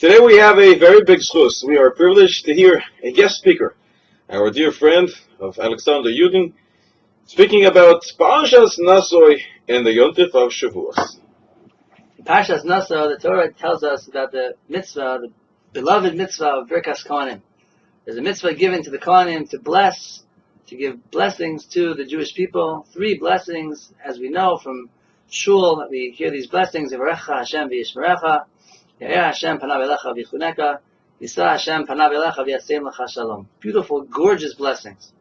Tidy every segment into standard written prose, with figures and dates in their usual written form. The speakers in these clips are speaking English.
Today we have a very big zchus. We are privileged to hear a guest speaker, our dear friend of Alexander Yudin, speaking about Parshas Naso and the Yontif of Shavuot. In Parshas Naso, the Torah tells us about the mitzvah, the beloved mitzvah of Birkas Cohanim. There's a mitzvah given to the Cohanim to bless, to give blessings to the Jewish people. 3 blessings, as we know from Shul, that we hear these blessings: Yivarecha Hashem v'yishmerecha, Ya'er Hashem panav elecha v'yichuneka, Yisa Hashem panav elecha v'yasem lecha shalom. Beautiful, gorgeous blessings.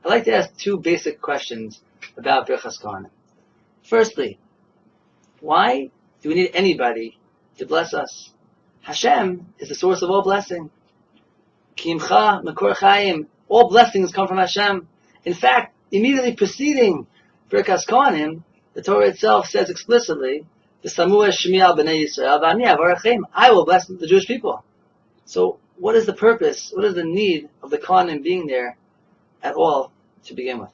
I'd like to ask 2 basic questions about Birkas Cohanim. Firstly, why do we need anybody to bless us? Hashem is the source of all blessing. Kimcha Makor Chaim. All blessings come from Hashem. In fact, immediately preceding Birkas Cohanim, the Torah itself says explicitly, "V'samuah Shmi al b'nei Yisrael v'ani avarachem." I will bless the Jewish people. So, what is the purpose? What is the need of the Cohanim being there at all to begin with?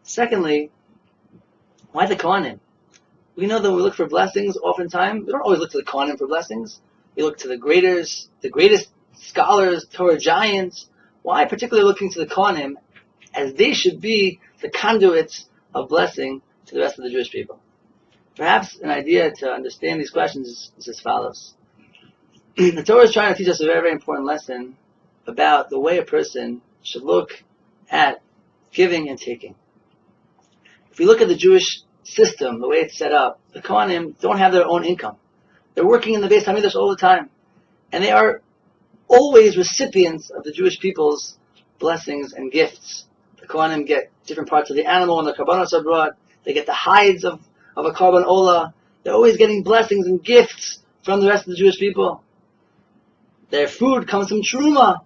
Secondly, why the Cohanim? We know that when we look for blessings, oftentimes we don't always look to the Cohanim for blessings. We look to the greatest scholars, Torah giants. Why particularly looking to the Cohanim, as they should be the conduits of blessing to the rest of the Jewish people? Perhaps an idea to understand these questions is as follows. The Torah is trying to teach us a very, very important lesson about the way a person should look at giving and taking. If we look at the Jewish system, the way it's set up, the Cohanim don't have their own income. They're working in the Beis HaMikdash all the time. And they are always recipients of the Jewish people's blessings and gifts. The Cohanim get different parts of the animal when the Karbanos are brought. They get the hides of a Karban Olah. They're always getting blessings and gifts from the rest of the Jewish people. Their food comes from Truma,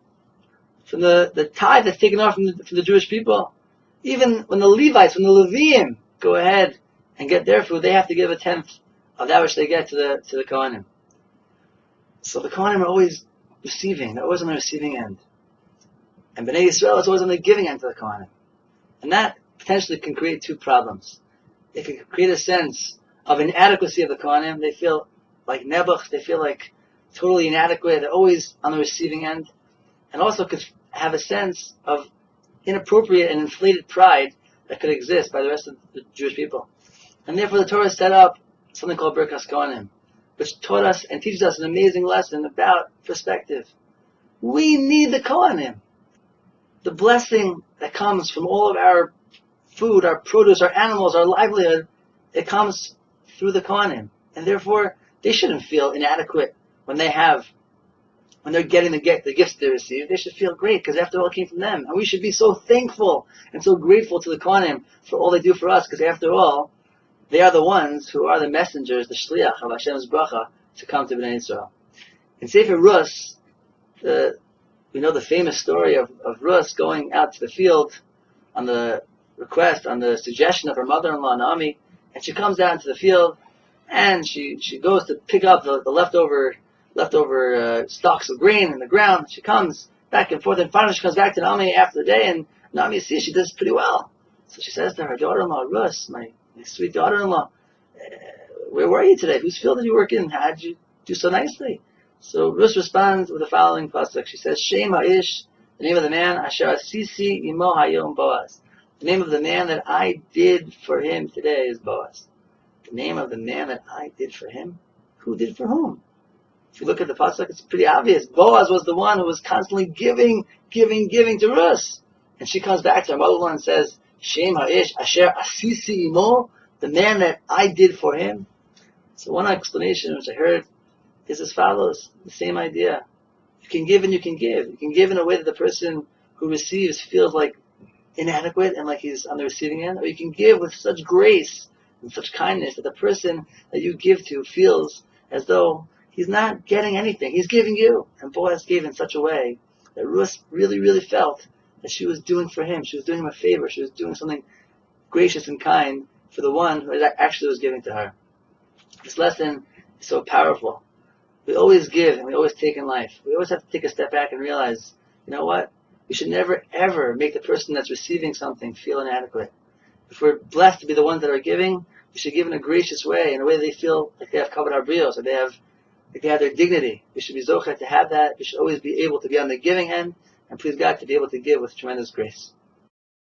from the tithe that's taken off from the Jewish people. Even when the Levites, when the Leviim go ahead and get their food, they have to give a 10th of that which they get to the Cohanim. So the Cohanim are always receiving. They're always on the receiving end. And Bnei Yisrael is always on the giving end to the Cohanim. And that potentially can create 2 problems. It can create a sense of inadequacy of the Cohanim. They feel like nebuch. They feel like totally inadequate. They're always on the receiving end. And also could have a sense of inappropriate and inflated pride that could exist by the rest of the Jewish people. And therefore the Torah set up something called Birkas Cohanim, which taught us and teaches us an amazing lesson about perspective. We need the Cohanim. The blessing that comes from all of our food, our produce, our animals, our livelihood, it comes through the Cohanim. And therefore, they shouldn't feel inadequate when they're getting the gifts they receive. They should feel great, because after all, it came from them. And we should be so thankful and so grateful to the Cohanim for all they do for us, because after all, they are the ones who are the messengers, the shliach of Hashem's bracha to come to Bnei Yisrael. In Sefer Rus, we know the famous story of Rus going out to the field on the suggestion of her mother-in-law, Naomi, and she comes out into the field, and she goes to pick up the leftover stalks of grain in the ground. She comes back and forth, and finally she comes back to Naomi after the day, and Naomi sees she does pretty well. So she says to her daughter-in-law, Rus, my sweet daughter-in-law, where were you today? Whose field did you work in? How did you do so nicely? So Rus responds with the following pasuk. She says, Shem Ha'ish, the name of the man, Asher Asisi Imo Hayom Boaz. The name of the man that I did for him today is Boaz. The name of the man that I did for him? Who did for whom? If you look at the pasuk, it's pretty obvious. Boaz was the one who was constantly giving to Rus. And she comes back to her mother-in-law and says, Shem Ha'ish Asher Asisi Imo, the man that I did for him. So one explanation which I heard is as follows, the same idea. You can give and you can give. You can give in a way that the person who receives feels like inadequate and like he's on the receiving end, or you can give with such grace and such kindness that the person that you give to feels as though he's not getting anything. He's giving you. And Boaz gave in such a way that Ruth really, really felt that she was doing for him. She was doing him a favor. She was doing something gracious and kind for the one who actually was giving to her. This lesson is so powerful. We always give and we always take in life. We always have to take a step back and realize, you know what? We should never, ever make the person that's receiving something feel inadequate. If we're blessed to be the ones that are giving, we should give in a gracious way, in a way that they feel like they have kavod habrios, or they have like they have their dignity. We should be zocheh to have that. We should always be able to be on the giving end, and please God to be able to give with tremendous grace.